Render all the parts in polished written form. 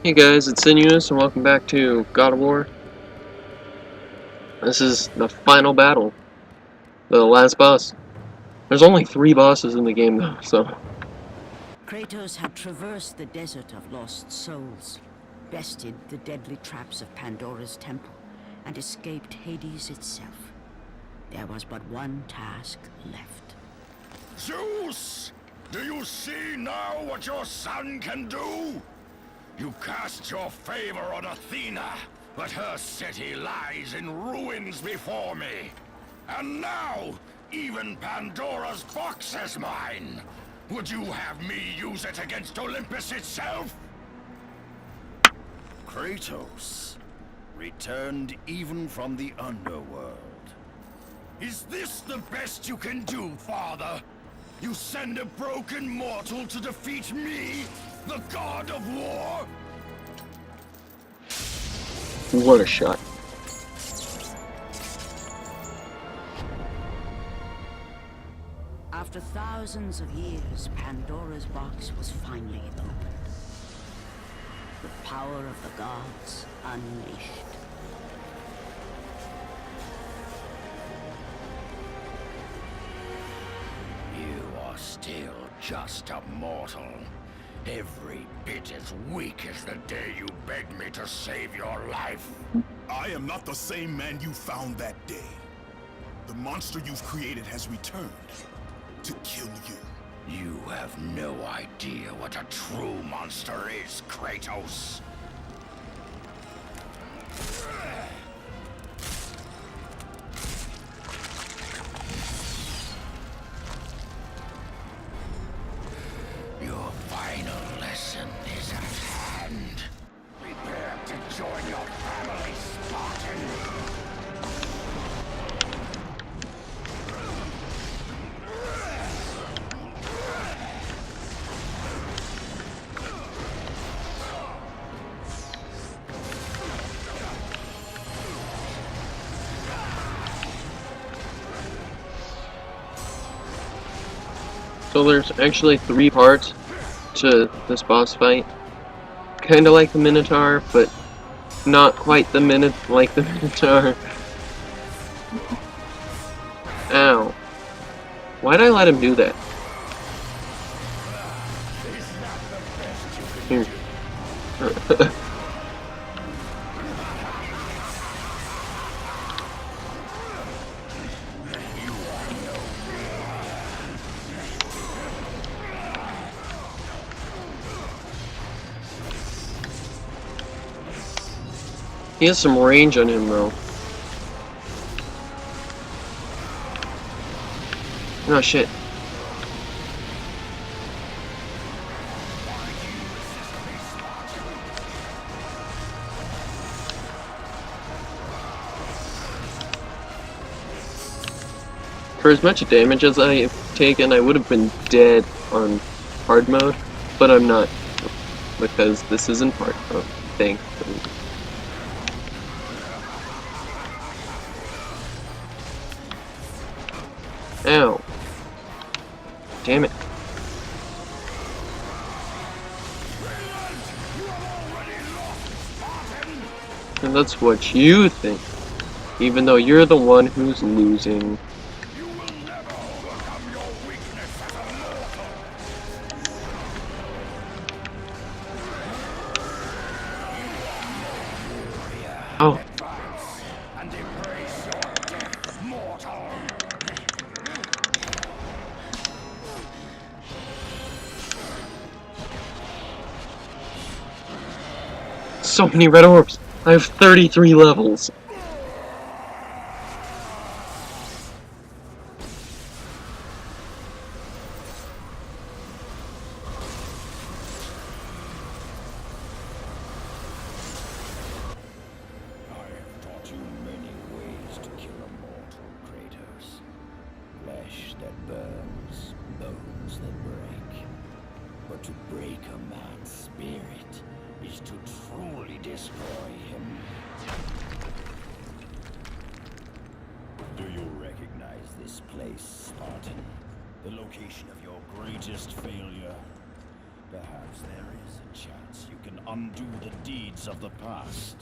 Hey guys, it's Sinuous, and welcome back to God of War. This is the final battle, the last boss. There's only 3 bosses in the game though, so... Kratos had traversed the desert of lost souls, bested the deadly traps of Pandora's temple, and escaped Hades itself. There was but one task left. Zeus! Do you see now what your son can do? You cast your favor on Athena, but her city lies in ruins before me. And now, even Pandora's box is mine. Would you have me use it against Olympus itself? Kratos, returned even from the underworld. Is this the best you can do, father? You send a broken mortal to defeat me, the god of war? What a shot. After thousands of years, Pandora's box was finally opened. The power of the gods unleashed. You are still just a mortal. Every bit as weak as the day you begged me to save your life. I am not the same man you found that day. The monster you've created has returned to kill you. You have no idea what a true monster is, Kratos. Your final lesson is at hand. Prepare to join your family, Spartan. So there's actually 3 parts to this boss fight. Kinda like the Minotaur, but not quite the like the Minotaur. Ow. Why'd I let him do that? Here. He has some range on him though. Oh shit. For as much damage as I've taken, I would have been dead on hard mode, but I'm not, because this isn't hard mode, thankfully. Ow. Damn it. And that's what you think, even though you're the one who's losing. You will never overcome your weakness as a mortal. Oh. Advance and embrace your death, mortal. So many red orbs! I have 33 levels! I have taught you many ways to kill a mortal, Kratos. Flesh that burns, bones that break. But to break a man's spirit is to truly destroy him. Do you recognize this place, Spartan? The location of your greatest failure? Perhaps there is a chance you can undo the deeds of the past.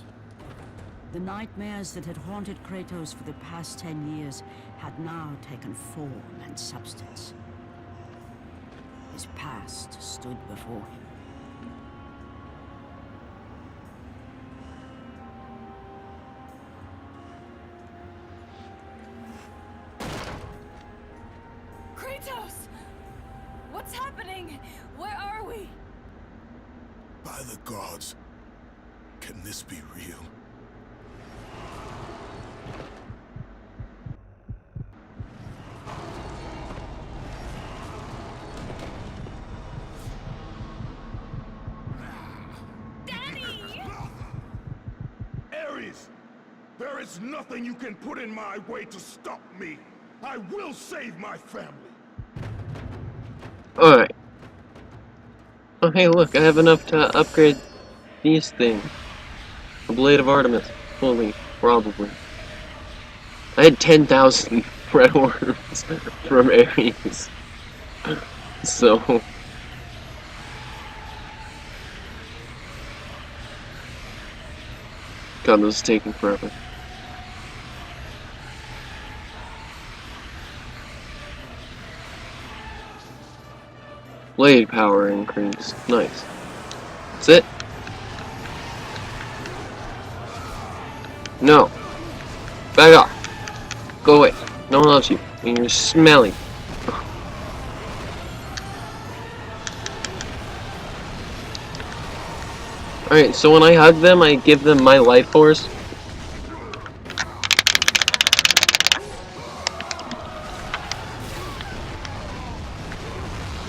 The nightmares that had haunted Kratos for the past 10 years had now taken form and substance. His past stood before him. Kratos! What's happening? Where are we? By the gods, can this be real? Daddy! Ares! There is nothing you can put in my way to stop me! I will save my family! Alright. Oh hey look, I have enough to upgrade these things. The Blade of Artemis. Fully, probably. I had 10,000 red orbs from Ares. So... God, this is taking forever. Blade power increase. Nice. That's it? No. Back off. Go away. No one loves you. And you're smelly. Alright, so when I hug them, I give them my life force.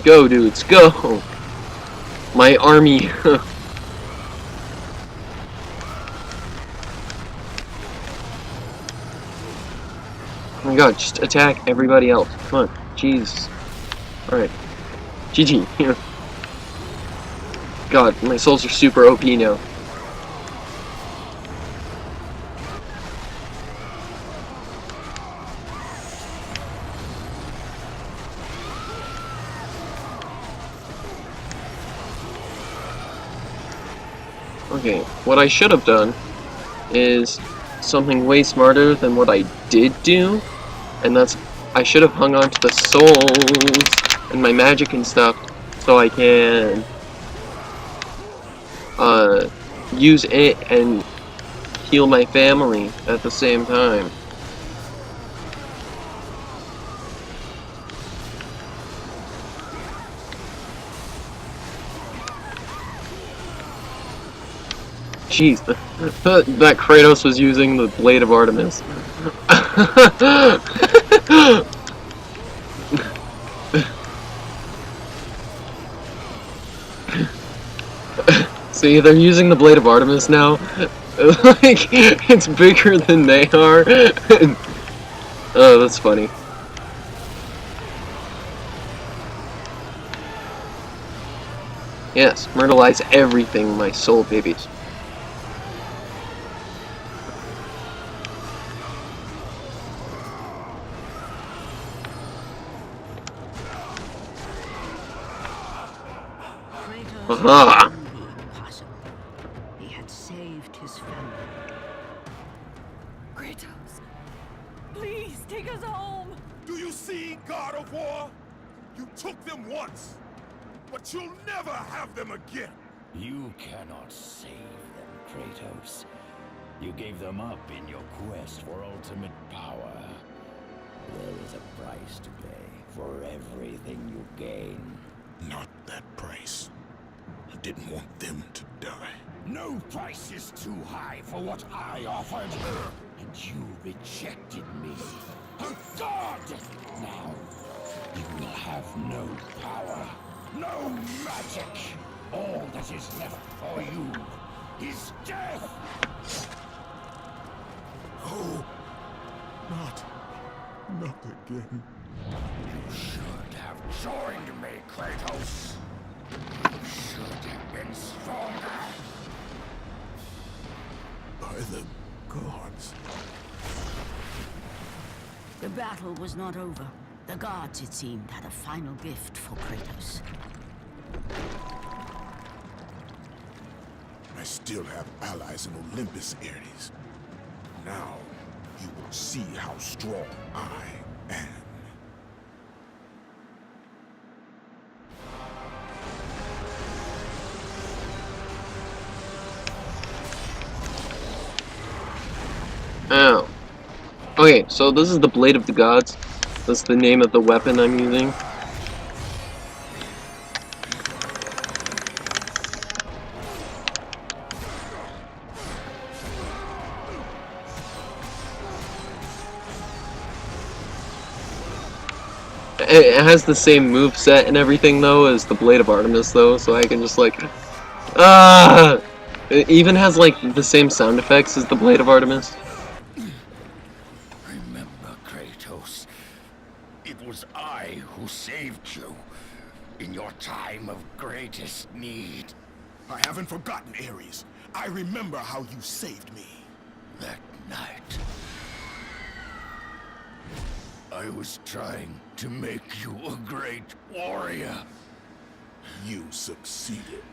Go, dudes, go! My army. Oh my god, just attack everybody else. Come on, jeez. Alright. GG. God, my souls are super OP now. Okay, what I should have done is something way smarter than what I did do, and that's I should have hung on to the souls and my magic and stuff so I can use it and heal my family at the same time. Jeez, that Kratos was using the Blade of Artemis. See, they're using the Blade of Artemis now. Like, it's bigger than they are. Oh, that's funny. Yes, myrtleize everything, my soul babies. Kratos Aha! had done the impossible. He had saved his family. Kratos! Please, take us home! Do you see, God of War? You took them once, but you'll never have them again! You cannot save them, Kratos. You gave them up in your quest for ultimate power. There is a price to pay for everything you gain. Not that price. I didn't want them to die. No price is too high for what I offered, and you rejected me. A god! Now, you will have no power. No magic! All that is left for you is death! Oh, not again. You should have joined me, Kratos. You should have been stronger. By the gods. The battle was not over. The gods, it seemed, had a final gift for Kratos. still have allies in Olympus, Ares. Now, you will see how strong I am. Oh. Okay, so this is the Blade of the Gods. That's the name of the weapon I'm using. It has the same move set and everything though as the Blade of Artemis though, so I can just like It even has like the same sound effects as the Blade of Artemis. Remember, Kratos. It was I who saved you in your time of greatest need. I haven't forgotten, Ares. I remember how you saved me. That night, I was trying to make you a great warrior. You succeeded.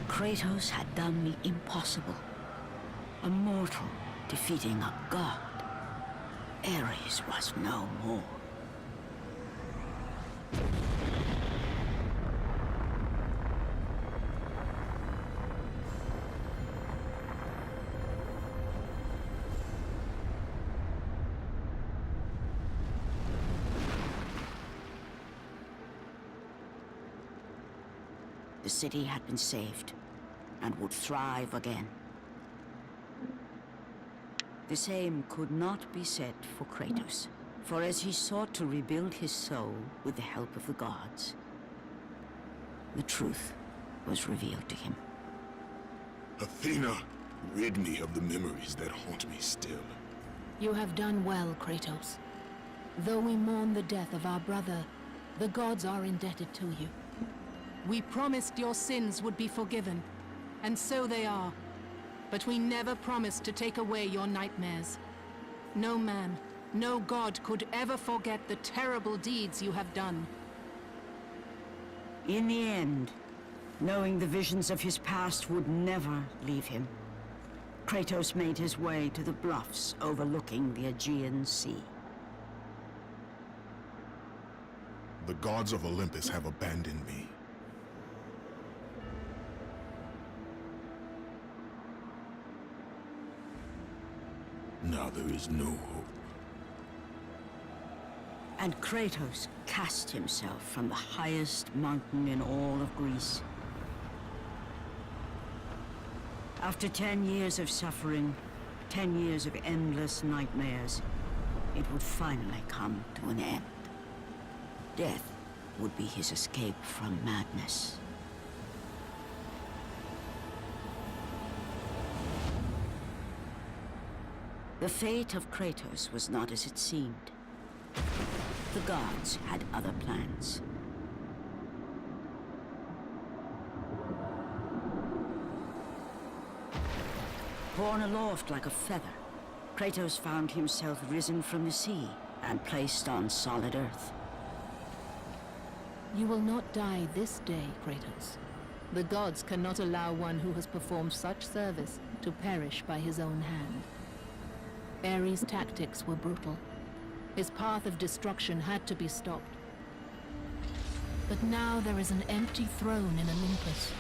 Kratos had done the impossible. A mortal defeating a god. Ares was no more. The city had been saved and would thrive again. The same could not be said for Kratos, for as he sought to rebuild his soul with the help of the gods, the truth was revealed to him. Athena, rid me of the memories that haunt me still. You have done well, Kratos. Though we mourn the death of our brother, the gods are indebted to you. We promised your sins would be forgiven, and so they are. But we never promised to take away your nightmares. No man, no god could ever forget the terrible deeds you have done. In the end, knowing the visions of his past would never leave him, Kratos made his way to the bluffs overlooking the Aegean Sea. The gods of Olympus have abandoned me. Now there is no hope. And Kratos cast himself from the highest mountain in all of Greece. After 10 years of suffering, 10 years of endless nightmares, it would finally come to an end. Death would be his escape from madness. The fate of Kratos was not as it seemed. The gods had other plans. Borne aloft like a feather, Kratos found himself risen from the sea and placed on solid earth. You will not die this day, Kratos. The gods cannot allow one who has performed such service to perish by his own hand. Ares' tactics were brutal. His path of destruction had to be stopped. But now there is an empty throne in Olympus,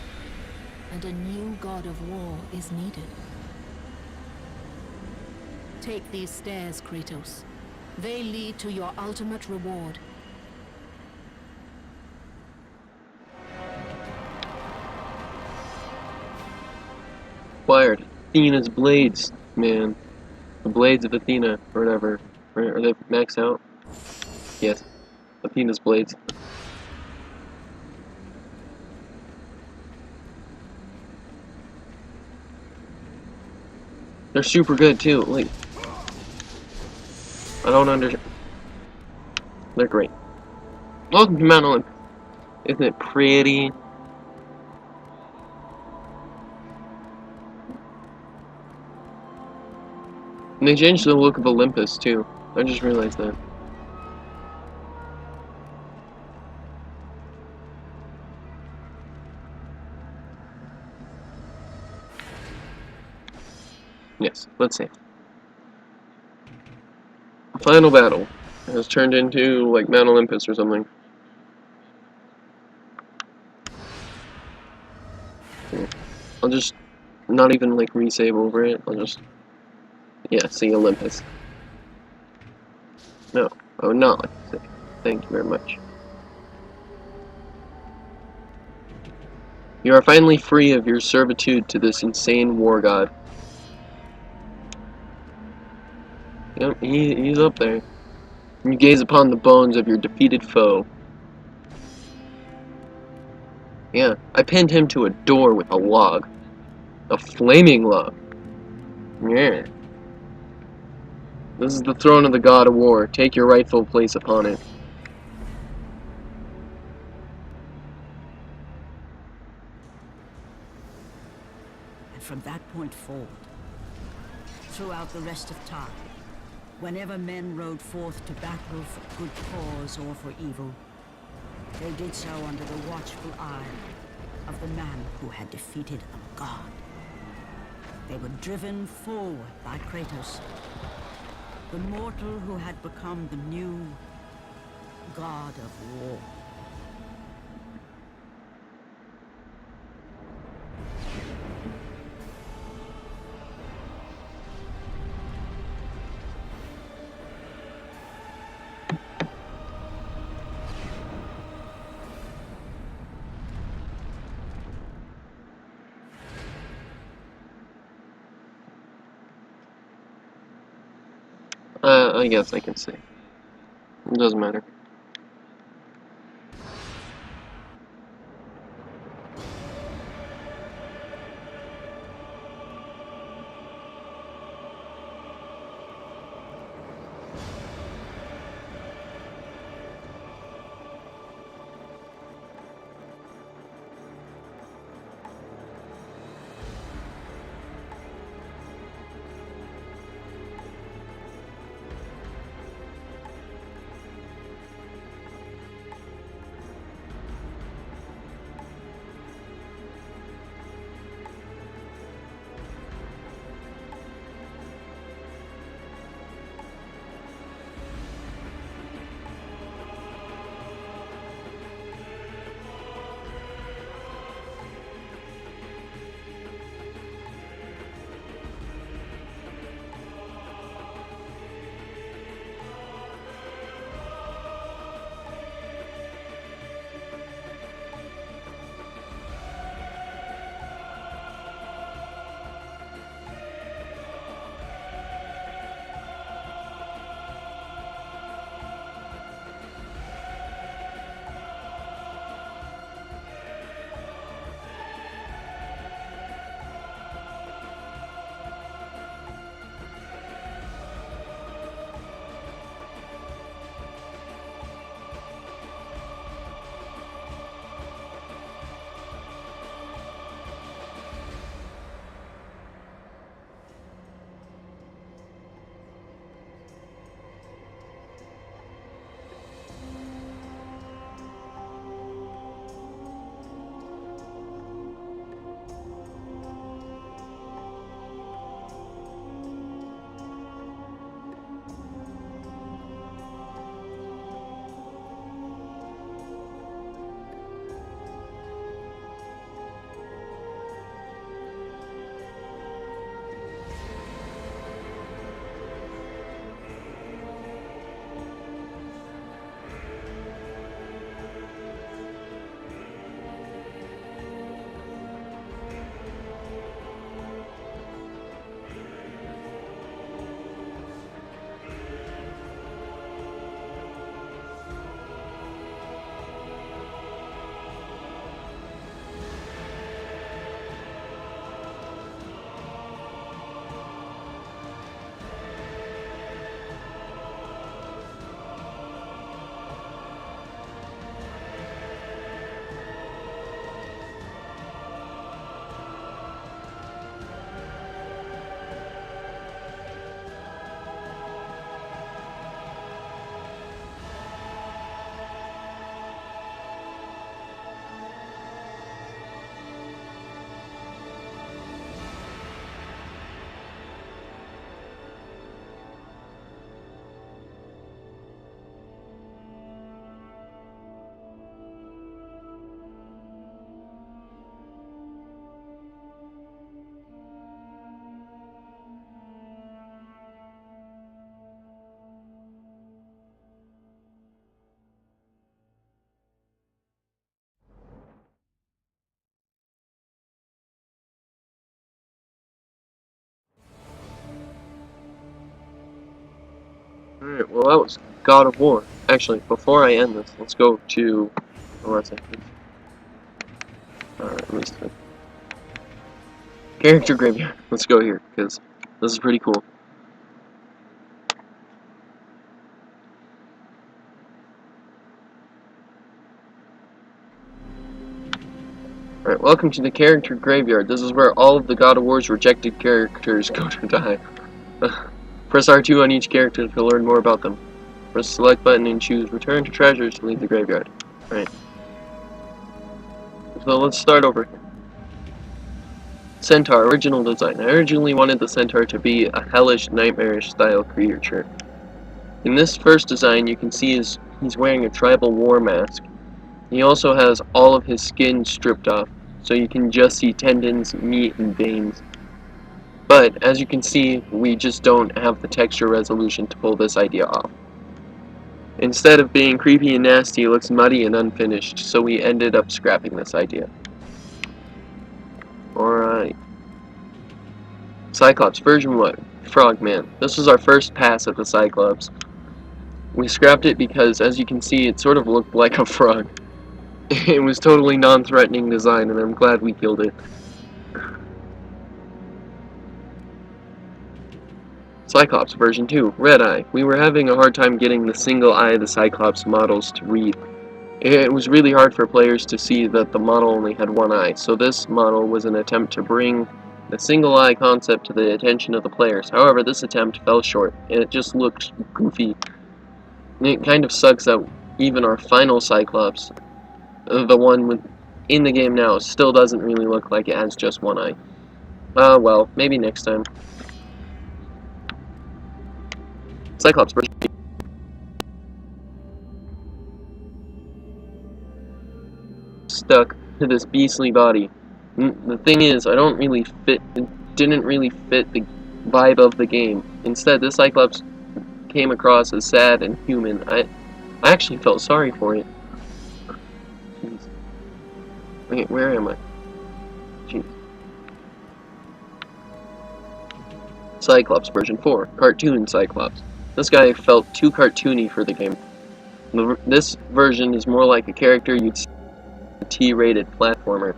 and a new god of war is needed. Take these stairs, Kratos. They lead to your ultimate reward. Acquired Athena's blades, man. The blades of Athena, or whatever. Are they max out? Yes. Athena's blades. They're super good too. Like, I don't understand. They're great. Welcome to Mount Olympus. Isn't it pretty? And they changed the look of Olympus too. I just realized that. Yes, let's see. The final battle has turned into like Mount Olympus or something. I'll just not even like resave over it. I'll just, yeah, see Olympus. No, I would not like to say. Thank you very much. You are finally free of your servitude to this insane war god. Yep, he's up there. You gaze upon the bones of your defeated foe. Yeah, I pinned him to a door with a log. A flaming log. Yeah. This is the throne of the god of war. Take your rightful place upon it. And from that point forward, throughout the rest of time, whenever men rode forth to battle for good cause or for evil, they did so under the watchful eye of the man who had defeated a god. They were driven forward by Kratos, the mortal who had become the new god of war. I guess I can say. It doesn't matter. Alright, well that was God of War. Actually, before I end this, let's go to... Oh, one second. Let me see. Character Graveyard. Let's go here, because this is pretty cool. Alright, welcome to the Character Graveyard. This is where all of the God of War's rejected characters go to die. Press R2 on each character to learn more about them. Press the select button and choose Return to Treasures to leave the graveyard. Alright. So let's start over here. Centaur, original design. I originally wanted the Centaur to be a hellish, nightmarish style creature. In this first design, you can see he's wearing a tribal war mask. He also has all of his skin stripped off, so you can just see tendons, meat, and veins. But, as you can see, we just don't have the texture resolution to pull this idea off. Instead of being creepy and nasty, it looks muddy and unfinished, so we ended up scrapping this idea. Alright. Cyclops, version 1, Frogman. This was our first pass at the Cyclops. We scrapped it because, as you can see, it sort of looked like a frog. It was totally non-threatening design, and I'm glad we killed it. Cyclops version 2, Red Eye. We were having a hard time getting the single eye of the Cyclops models to read. It was really hard for players to see that the model only had one eye, so this model was an attempt to bring the single eye concept to the attention of the players. However, this attempt fell short, and it just looked goofy. It kind of sucks that even our final Cyclops, the one in the game now, still doesn't really look like it has just one eye. Well, maybe next time. Cyclops version. Stuck to this beastly body. The thing is, it didn't really fit the vibe of the game. Instead, this Cyclops came across as sad and human. I actually felt sorry for it. Jeez. Wait, where am I? Jeez. Cyclops version 4, cartoon Cyclops. This guy felt too cartoony for the game. This version is more like a character you'd see in a T-rated platformer.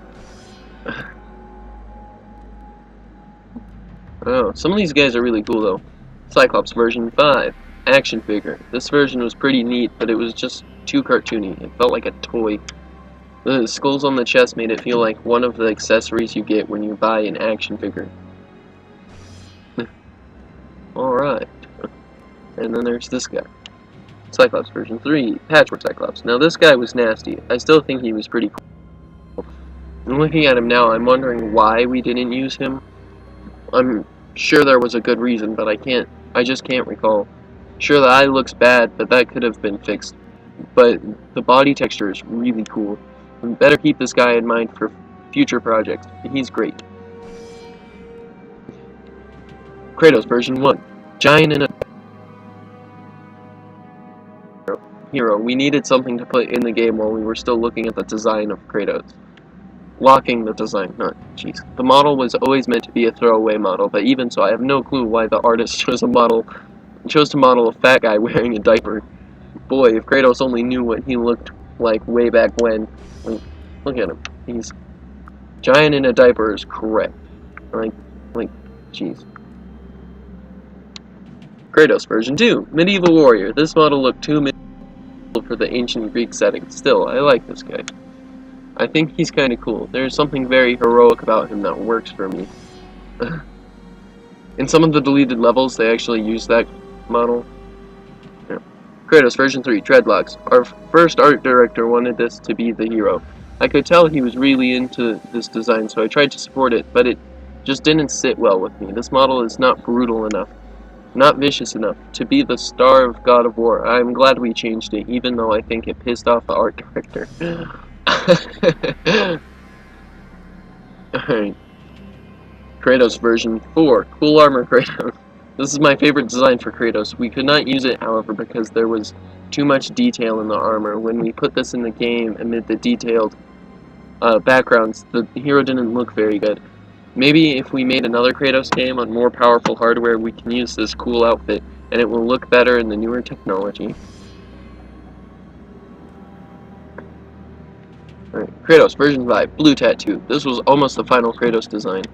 Oh, some of these guys are really cool though. Cyclops version 5, action figure. This version was pretty neat, but it was just too cartoony. It felt like a toy. The skulls on the chest made it feel like one of the accessories you get when you buy an action figure. Alright. And then there's this guy. Cyclops version 3, Patchwork Cyclops. Now this guy was nasty. I still think he was pretty cool. And looking at him now, I'm wondering why we didn't use him. I'm sure there was a good reason, but I just can't recall. Sure, the eye looks bad, but that could have been fixed. But the body texture is really cool. We better keep this guy in mind for future projects. He's great. Kratos version 1, Giant in a hero. We needed something to put in the game while we were still looking at the design of Kratos. Locking the design, jeez. The model was always meant to be a throwaway model, but even so, I have no clue why the artist chose to model a fat guy wearing a diaper. Boy, if Kratos only knew what he looked like way back when. Look at him. He's giant in a diaper is correct. Like, jeez. Kratos version 2, Medieval Warrior. This model looked too medieval for the ancient Greek setting. Still, I like this guy. I think he's kind of cool. There's something very heroic about him that works for me. In some of the deleted levels, they actually use that model. Yeah. Kratos version 3, Dreadlocks. Our first art director wanted this to be the hero. I could tell he was really into this design, so I tried to support it, but it just didn't sit well with me. This model is not brutal enough, not vicious enough to be the star of God of War. I'm glad we changed it, even though I think it pissed off the art director. Alright. Kratos version 4, Cool Armor Kratos. This is my favorite design for Kratos. We could not use it, however, because there was too much detail in the armor. When we put this in the game amid the detailed backgrounds, the hero didn't look very good. Maybe if we made another Kratos game on more powerful hardware, we can use this cool outfit and it will look better in the newer technology. Alright, Kratos, version 5, blue tattoo. This was almost the final Kratos design.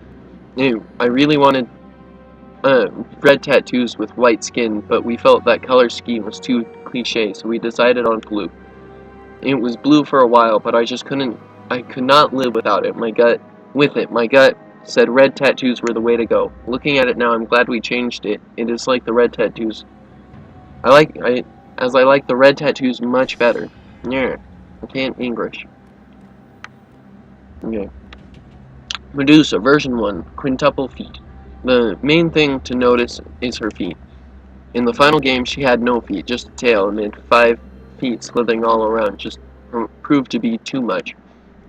I really wanted red tattoos with white skin, but we felt that color scheme was too cliche, so we decided on blue. It was blue for a while, but I could not live without it. My gut said red tattoos were the way to go. Looking at it now, I'm glad we changed it. It is like the red tattoos. I like the red tattoos much better. Yeah, I can't English. Okay. Medusa, version 1, quintuple feet. The main thing to notice is her feet. In the final game, she had no feet, just a tail, and had 5 feet slithering all around, just proved to be too much.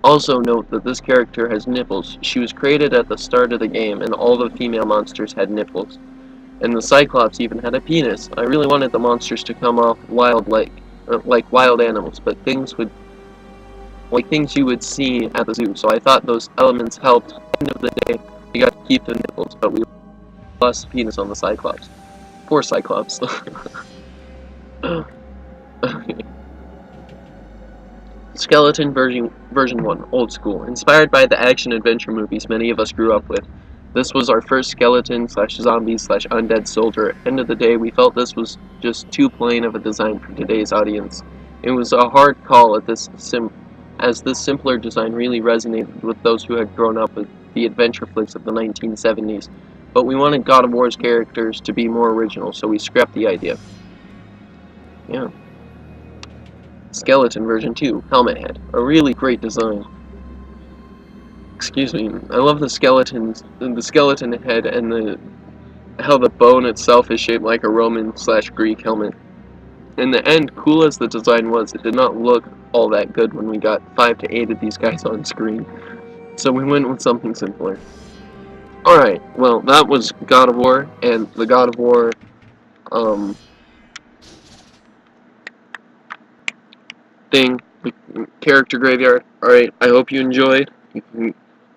Also note that this character has nipples. She was created at the start of the game, and all the female monsters had nipples. And the Cyclops even had a penis. I really wanted the monsters to come off wild like wild animals, but things you would see at the zoo. So I thought those elements helped. At the end of the day, we got to keep the nipples, but we lost the penis on the Cyclops. Poor Cyclops. Okay. Skeleton version 1, old school. Inspired by the action-adventure movies many of us grew up with. This was our first skeleton/zombie/undead soldier. End of the day, we felt this was just too plain of a design for today's audience. It was a hard call as this simpler design really resonated with those who had grown up with the adventure flicks of the 1970s. But we wanted God of War's characters to be more original, so we scrapped the idea. Yeah. Skeleton version 2, helmet head. A really great design. Excuse me. I love the skeleton head and how the bone itself is shaped like a Roman/Greek helmet. In the end, cool as the design was, it did not look all that good when we got 5 to 8 of these guys on screen. So we went with something simpler. Alright, well, that was God of War, and the God of War, thing, the character graveyard. Alright, I hope you enjoyed.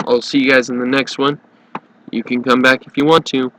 I'll see you guys in the next one. You can come back if you want to.